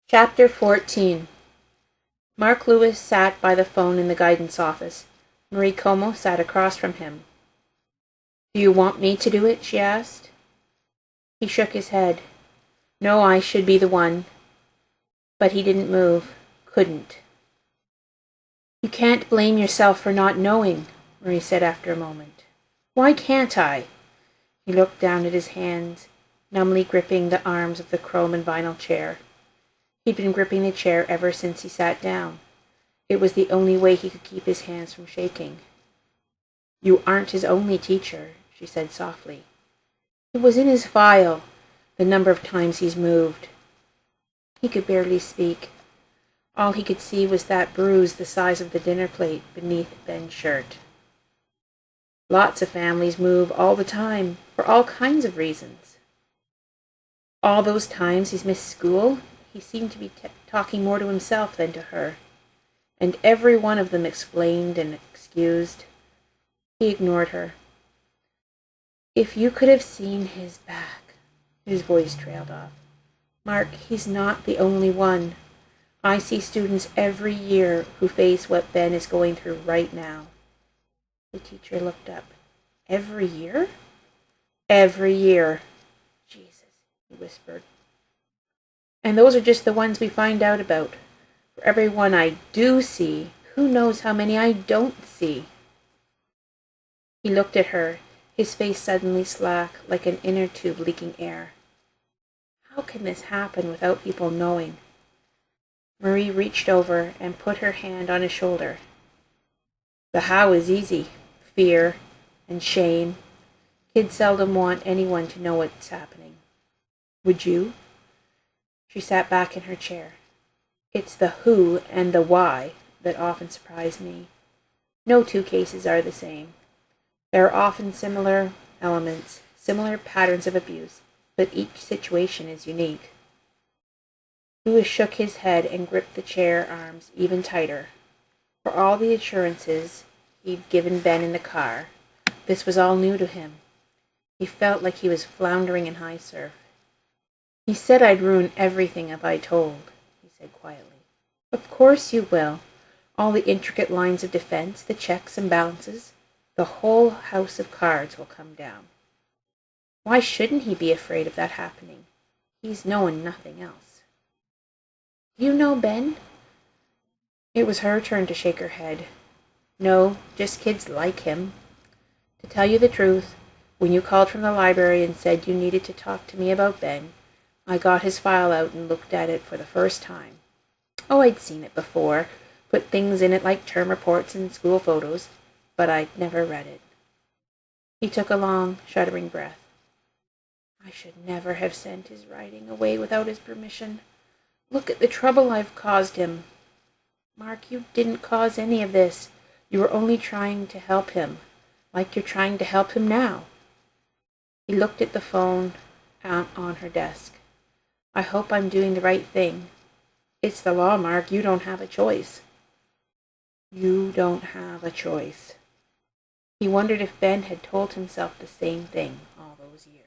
Chapter 14. Mark Lewis sat by the phone in the guidance office. Marie Como sat across from him. "Do you want me to do it?" she asked. He shook his head. "No, I should be the one." But he didn't move. Couldn't. "You can't blame yourself for not knowing," Marie said after a moment. "Why can't I?" He looked down at his hands, numbly gripping the arms of the chrome and vinyl chair. He'd been gripping the chair ever since he sat down. It was the only way he could keep his hands from shaking. "You aren't his only teacher," she said softly. It was in his file, the number of times he's moved. He could barely speak. All he could see was that bruise the size of the dinner plate beneath Ben's shirt. Lots of families move all the time, for all kinds of reasons. All those times he's missed school, he seemed to be talking more to himself than to her, and every one of them explained and excused. He ignored her. "If you could have seen his back," his voice trailed off. "Mark, he's not the only one. I see students every year who face what Ben is going through right now." The teacher looked up. "Every year?" "Every year." "Jesus," he whispered. "And those are just the ones we find out about. For every one I do see, who knows how many I don't see?" He looked at her, his face suddenly slack, like an inner tube leaking air. How can this happen without people knowing? Marie reached over and put her hand on his shoulder. "The how is easy. Fear and shame. Kids seldom want anyone to know what's happening. Would you?" She sat back in her chair. "It's the who and the why that often surprise me. No two cases are the same. There are often similar elements, similar patterns of abuse, but each situation is unique." Lewis shook his head and gripped the chair arms even tighter. For all the assurances he'd given Ben in the car, this was all new to him. He felt like he was floundering in high surf. "He said I'd ruin everything if I told," he said quietly. "Of course you will. All the intricate lines of defense, the checks and balances. The whole house of cards will come down. Why shouldn't he be afraid of that happening? He's known nothing else." "Do you know Ben?" It was her turn to shake her head. "No, just kids like him. To tell you the truth, when you called from the library and said you needed to talk to me about Ben, I got his file out and looked at it for the first time. Oh, I'd seen it before, put things in it like term reports and school photos, but I'd never read it." He took a long, shuddering breath. "I should never have sent his writing away without his permission. Look at the trouble I've caused him." "Mark, you didn't cause any of this. You were only trying to help him, like you're trying to help him now." He looked at the phone on her desk. "I hope I'm doing the right thing. It's the law, Mark. You don't have a choice." "You don't have a choice." He wondered if Ben had told himself the same thing all those years.